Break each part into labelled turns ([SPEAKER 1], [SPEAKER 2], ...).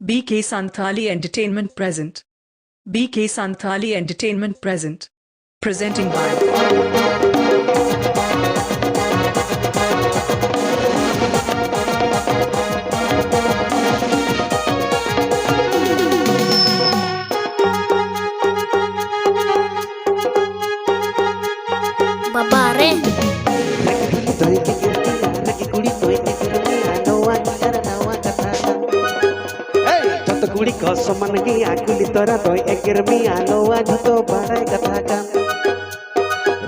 [SPEAKER 1] BK Santhali Entertainment present. BK Santhali Entertainment present. Presenting by
[SPEAKER 2] Babare.
[SPEAKER 3] कुड़ी को समान की आकुली तोरा तो एकर मिया लोआ झतो बारे कथा का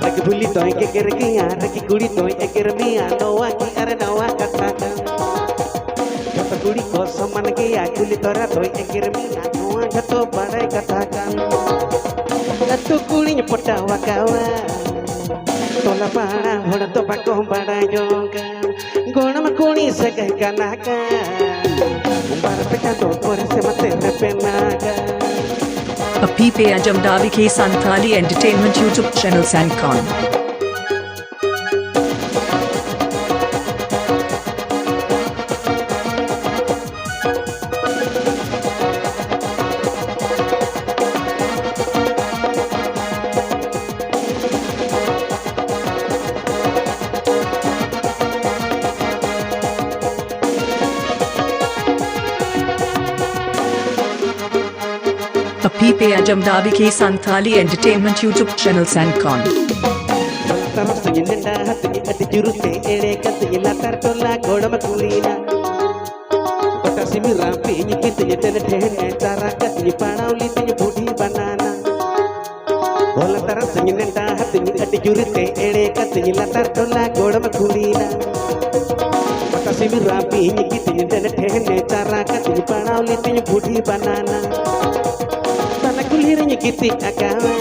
[SPEAKER 3] रख भूली तो एकर की यार की कुड़ी तो एकर मिया लोआ की अरे नवा कथा का झतो कुड़ी को समान की आकुली तोरा तो एकर मिया लोआ झतो बारे कथा का लत्तु कुड़ी ने पटावा कावा तोला पाड़ा होड़ तो बाको बाड़ा जोगा गोणम कुड़ी से कह का
[SPEAKER 1] a Pipe Ajamda BK Santhali Entertainment YouTube channel Sancon. A Pipe Ajamda BK Santhali Entertainment YouTube channel Sancon.
[SPEAKER 3] Kulirnya kita akawa,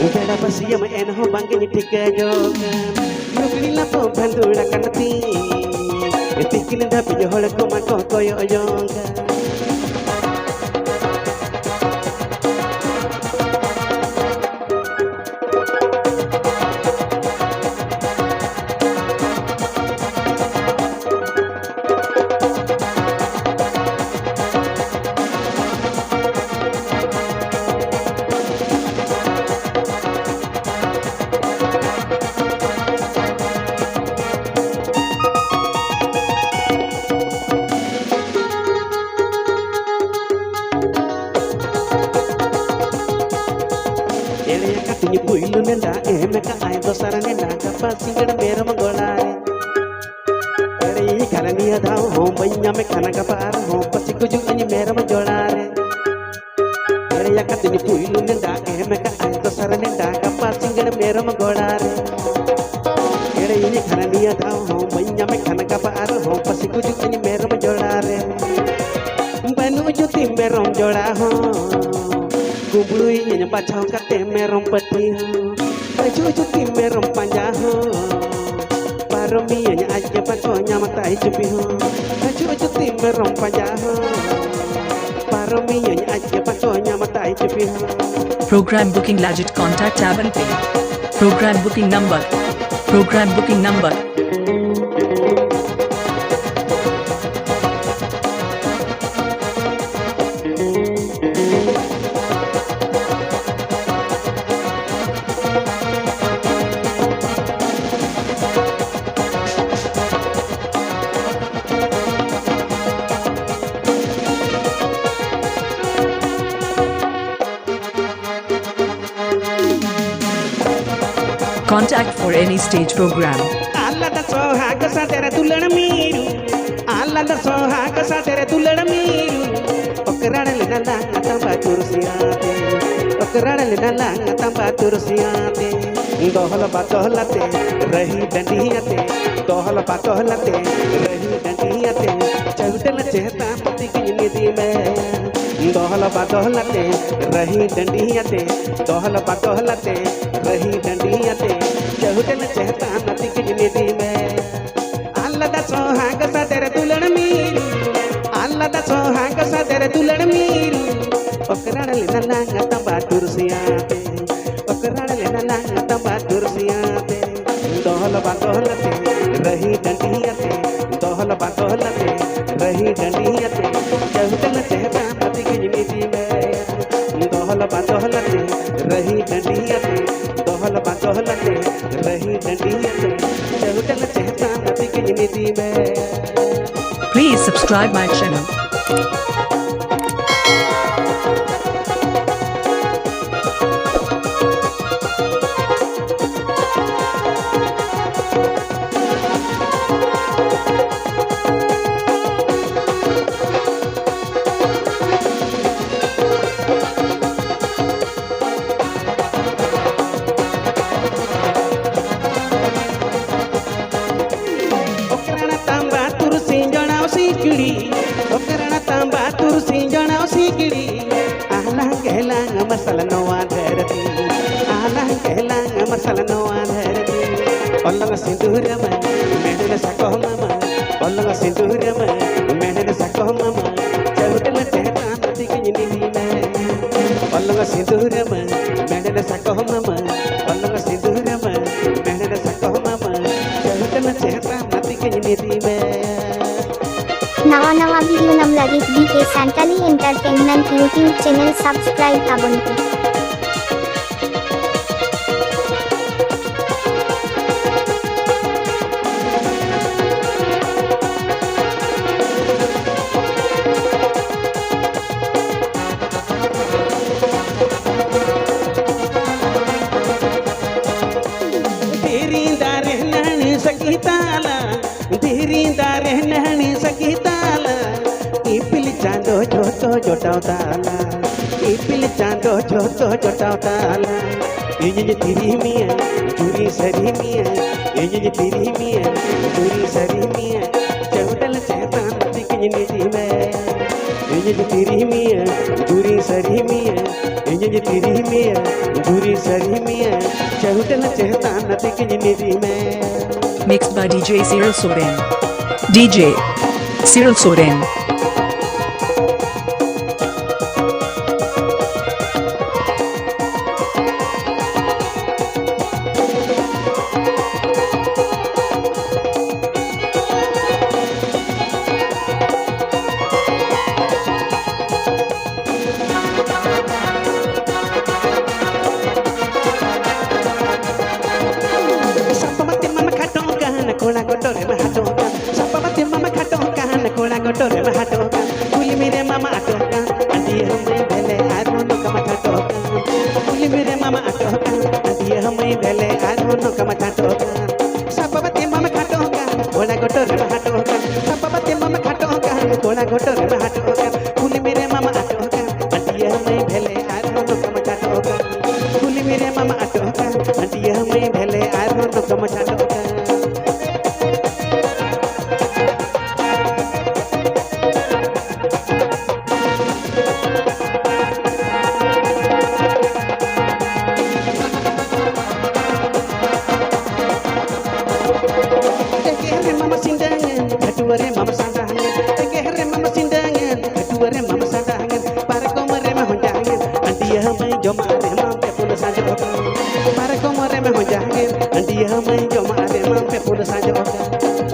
[SPEAKER 3] udah pasti yang enak bangkitnya tiga jogan, nuklila pun bantu rakan ti, etikin dah pijohol komako koyo jogan. Katanya puilu nenda, meka ay dosara nenda, kapal singgah merah menggolai. Dari kalan dia tahu, hom banyak mekana kapal, hom pasti kujuk ini merah menggolai. Dari katanya puilu nenda, meka ay dosara nenda, kapal singgah merah menggolai. Dari ini kalan dia tahu, hom banyak mekana kapal, hom pasti kujuk ini merah menggolai. Banu juti merah menggolai. Kumbului yang bacau kate merom peti baju cuti merom panjang paromi yang aja bacau nyamata ijupi baju cuti merom panjang paromi yang aja bacau nyamata ijupi.
[SPEAKER 1] Program booking legit contact tab and pay. Program booking number. Program booking number. Contact for any stage program.
[SPEAKER 3] Allah da sohaga sa tera tulana miru. Allah da sohaga sa tera tulana miru. Okerana le nala tamba tursiate. Okerana le nala tamba tursiate. Dohla batohlate rahi dandiyate. Dohla batohlate rahi dandiyate. Chawtala chehta pati ki nidi mein. Dohla batohlate rahi dandiyate. Dohla batohlate rahi dandiyate. Chawtala chehta pati ki nidi mein. Allah da sohaga sa tera tulana miru. Allah da sohaga sa tera tulana miru. Okerana le nala tamba tursiate. Okerana le nala tamba tursiate. Dohla batohlate rahi dandiyate. Dohla batohlate rahi dandiyate.
[SPEAKER 1] subscribe my channel.
[SPEAKER 3] ओकराना तांबा तुरसी जणाव सिकडी ओकराना तांबा तुरसी जणाव सिकडी आला गेलांग मसाला नवा धरती आला गेलांग मसाला नवा धरती पल्लंग सिंदूरम medal सको मामा पल्लंग सिंदूरम medal सको मामा चौटल चेहरा नदी की निधि में पल्लंग सिंदूरम मेडल सको मामा पल्लंग सिंदूरम मेडल सको मामा चौटल चेहरा नदी की निधि में
[SPEAKER 2] नवा नवा वीडियो नम लगित बी के सैंटली एंटरटेनमेंट यूट्यूब चैनल सब्सक्राइब ताबन
[SPEAKER 3] धीरींदा रहनी सकी ताला धीरींदा रहनी सकी ताला इपिल चांदो जोतो जोटाव ताला इपिल चांदो जोतो जोटाव ताला ये तिरी मिया चूरी सरी मिया ये तिरी मिया चूरी सरी मिया चौटल चेता नदी की निधि में ये तिरी मिया चूरी सरी मिया ये तिरी मिया चूरी सरी मिया चौटल चेता नदी की निधि में
[SPEAKER 1] Mixed by DJ Cyril Soren. DJ Cyril Soren.
[SPEAKER 3] Sapamati mama khatonga na kola gotore ma hatonga Sapamati mama khatonga na kola gotore ma hatonga Kuli mere mama atonga andi hame bele arono kama khatonga Kuli mere mama atonga andi hame bele arono kama khatonga Sapamati mama khatonga kola gotore ma hatonga Sapamati mama khatonga kola gotore ma hatonga Kuli mere mama atonga andi hame bele arono kama khatonga Kuli mere mama atonga andi hame bele arono kama khatonga Tegere mama sindangan, aduare mama sandangan. Tegere mama sindangan, aduare mama sandangan. Para komare ma honjangan, andiya mai jomare mampe pula sanjogan. Para komare ma honjangan, andiya mai jomare mampe pula sanjogan.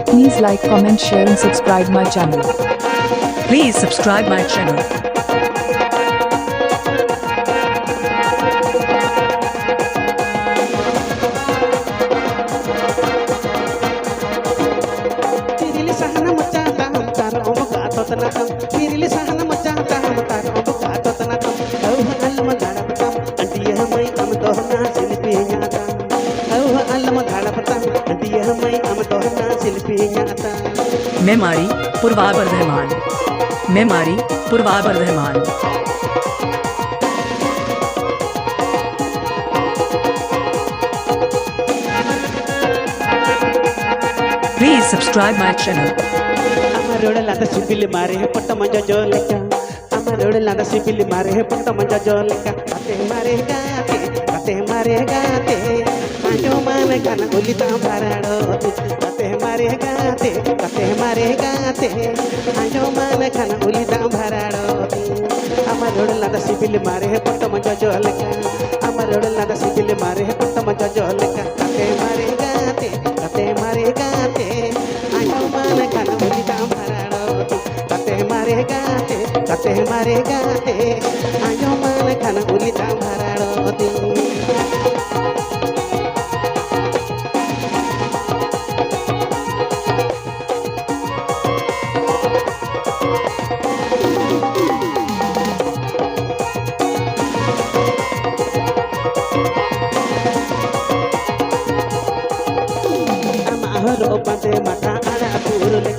[SPEAKER 4] Please like, comment, share and subscribe my channel.
[SPEAKER 1] Please subscribe my channel.
[SPEAKER 3] Pirili sahana macata hum taro omuka totanakam. Pirili sahana macata hum taro omuka totanakam. Auha alma dharapatam, andiya mai am dohna silpi nyata. Auha alma dharapatam, andiya mai am dohna silpi nyata.
[SPEAKER 1] Memari Purva Bardhaman. Memari Purva Bardhaman. Please subscribe my channel.
[SPEAKER 3] Amaroda lada sipili mare hai patta manja joleka. Amaroda lada sipili mare hai patta manja joleka. Kate mare gate. Anjo mane kana ulita barado. Kate mare gate. Anjo mane kana ulita barado. Amaroda lada sipili mare hai patta manja joleka. Amaroda lada sipili mare hai patta manja joleka. Kate mare gate. Anjo mane kana ulita barado. Kate mare gate. Anjo mane kana ulita barado. bande mata ada purule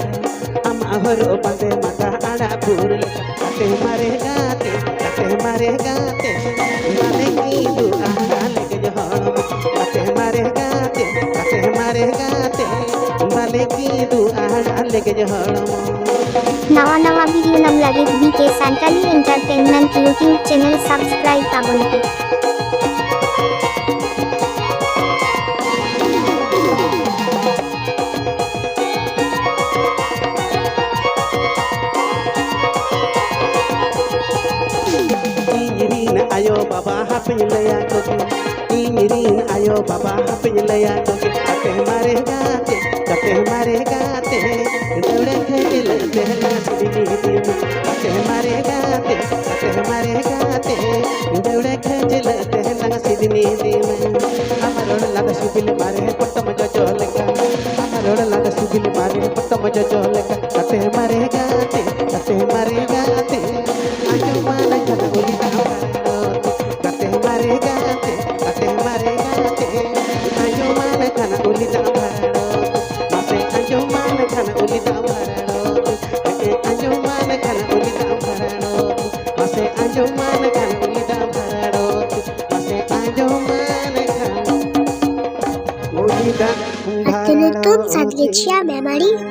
[SPEAKER 3] ama horo bande mata ada purule kate mare gate male kidu ahale ke jahano kate mare gate male kidu ahale ke jahano
[SPEAKER 2] नवा video नम लगे बीके Santali entertainment YouTube channel subscribe करबो
[SPEAKER 3] ayo baba hapin laya koke inirin ayo baba hapin laya koke kate mare gate dole khele dehla sidini din kate mare gate dole khele dehla sidini din amarol laga subil mare pattam jolega amarol laga subil mare pattam jolega kate mare gate ayo mana kana ulita kate mare gate ayo mana kana ulita bharado mase ayo mana kana ulita bharado ayo mana kana ulita bharado mase ayo mana kana ulita bharado mase ayo mana kana ulita bharado
[SPEAKER 2] At YouTube sa Glitchia Memory